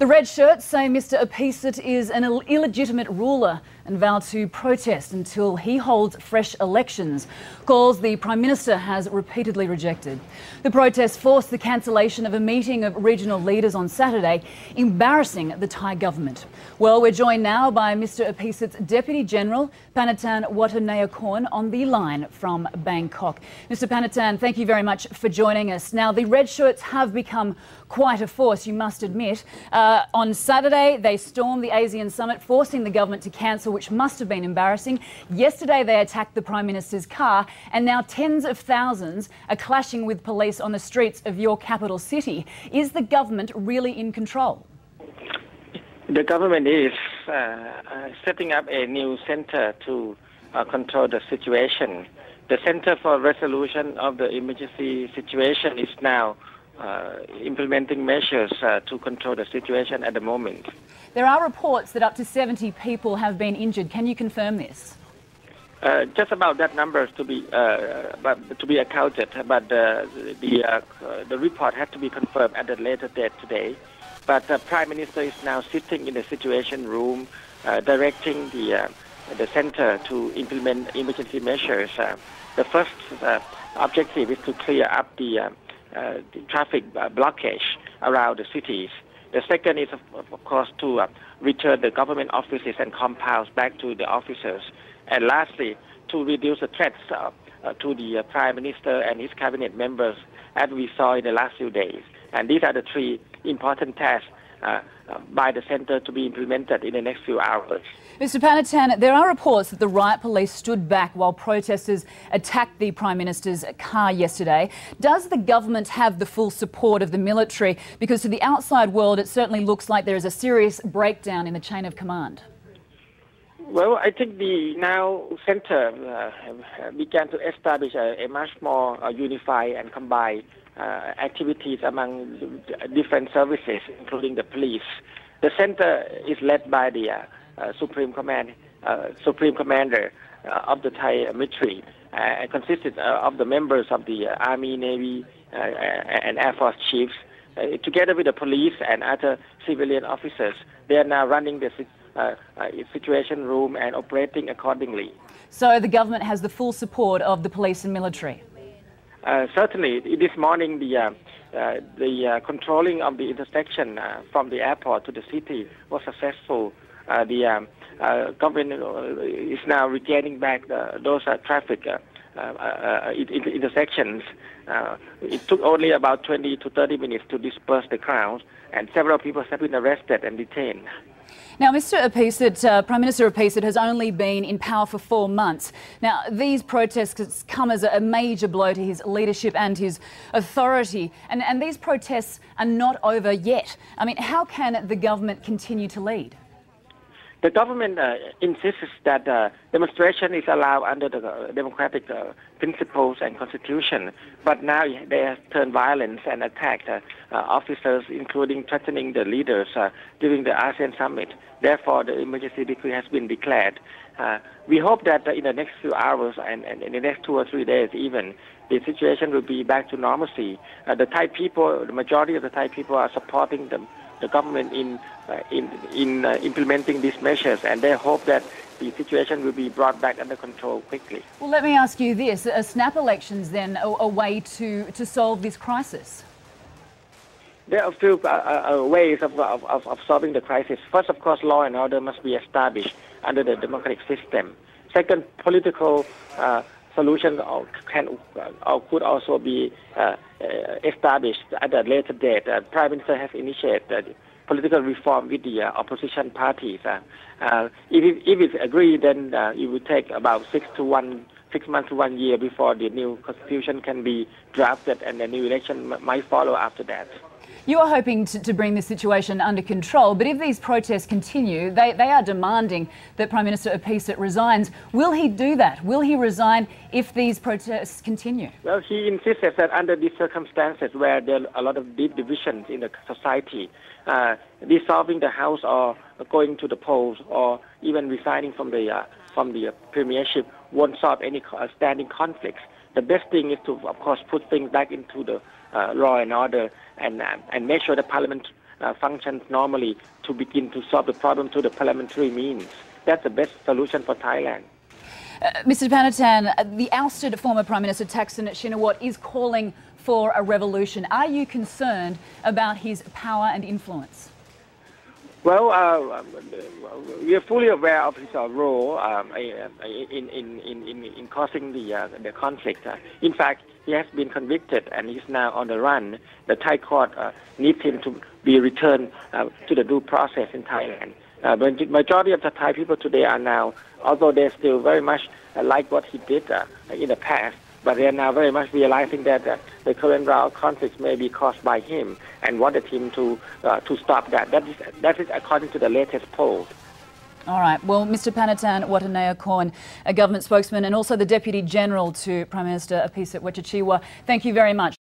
The red shirts say Mr Appeasit is an illegitimate ruler and vow to protest until he holds fresh elections, calls the Prime Minister has repeatedly rejected. The protests forced the cancellation of a meeting of regional leaders on Saturday, embarrassing the Thai government. Well, we're joined now by Mr Appeasit's Deputy General, Panatan Watanayakorn, on the line from Bangkok. Mr Panatan, thank you very much for joining us. Now, the red shirts have become quite a force, you must admit. On Saturday, they stormed the ASEAN summit, forcing the government to cancel, which must have been embarrassing. Yesterday, they attacked the Prime Minister's car, and now tens of thousands are clashing with police on the streets of your capital city. Is the government really in control? The government is setting up a new center to control the situation. The Center for Resolution of the Emergency Situation is now implementing measures to control the situation at the moment. There are reports that up to 70 people have been injured. Can you confirm this? Just about that number to be accounted, but the report had to be confirmed at a later date today. But the Prime Minister is now sitting in the Situation Room, directing the center to implement emergency measures. The first objective is to clear up the traffic blockage around the cities. The second is, of course, to return the government offices and compounds back to the officers. And lastly, to reduce the threats to the Prime Minister and his cabinet members, as we saw in the last few days. And these are the three important tasks by the centre to be implemented in the next few hours. Mr Panatan, there are reports that the riot police stood back while protesters attacked the Prime Minister's car yesterday. Does the government have the full support of the military? Because to the outside world, it certainly looks like there is a serious breakdown in the chain of command. Well, I think the now centre began to establish a much more unified and combined activities among different services, including the police. The centre is led by the Supreme Commander of the Thai military, and consisted of the members of the Army, Navy, and Air Force chiefs, together with the police and other civilian officers. They are now running the Situation Room and operating accordingly. So the government has the full support of the police and military? Certainly. This morning, the controlling of the intersection from the airport to the city was successful. The government is now regaining back those traffic intersections. It took only about 20 to 30 minutes to disperse the crowds, and several people have been arrested and detained. Now, Mr Appeasit, Prime Minister Appeasit has only been in power for 4 months. Now, these protests come as a major blow to his leadership and his authority, and these protests are not over yet. I mean, how can the government continue to lead? The government insists that demonstration is allowed under the democratic principles and constitution, but now they have turned violence and attacked officers, including threatening the leaders during the ASEAN summit. Therefore, the emergency decree has been declared. We hope that in the next few hours and in the next 2 or 3 days even, the situation will be back to normalcy. The Thai people, the majority of the Thai people are supporting the government in implementing these measures, and they hope that the situation will be brought back under control quickly. Well, let me ask you this. Are snap elections then a way to solve this crisis? There are a few ways of solving the crisis. First, of course, law and order must be established under the democratic system. Second, political solutions could also be established at a later date. Prime Minister has initiated political reform with the opposition parties. If it's agreed, then it will take about 6 months to 1 year before the new constitution can be drafted, and the new election might follow after that. You are hoping to bring this situation under control, but if these protests continue, they are demanding that Prime Minister Appeasit resigns. Will he do that? Will he resign if these protests continue? Well, he insists that under these circumstances where there are a lot of deep divisions in the society, dissolving the House or going to the polls or even resigning from the premiership won't solve any standing conflicts. The best thing is to, of course, put things back into the law and order and make sure the Parliament functions normally to begin to solve the problem through the parliamentary means. That's the best solution for Thailand. Mr. Panatan, the ousted former Prime Minister Thaksin Shinawatra is calling for a revolution. Are you concerned about his power and influence? Well, we are fully aware of his role in causing the conflict. In fact, he has been convicted and he's now on the run. The Thai court needs him to be returned to the due process in Thailand. The majority of the Thai people today are now, although they still very much like what he did in the past, but they are now very much realizing that the current round of conflicts may be caused by him and wanted him to stop that. That is according to the latest polls. All right. Well, Mr. Panatan Watanayakorn, a government spokesman and also the Deputy General to Prime Minister Apisa Wetchatjiwa, thank you very much.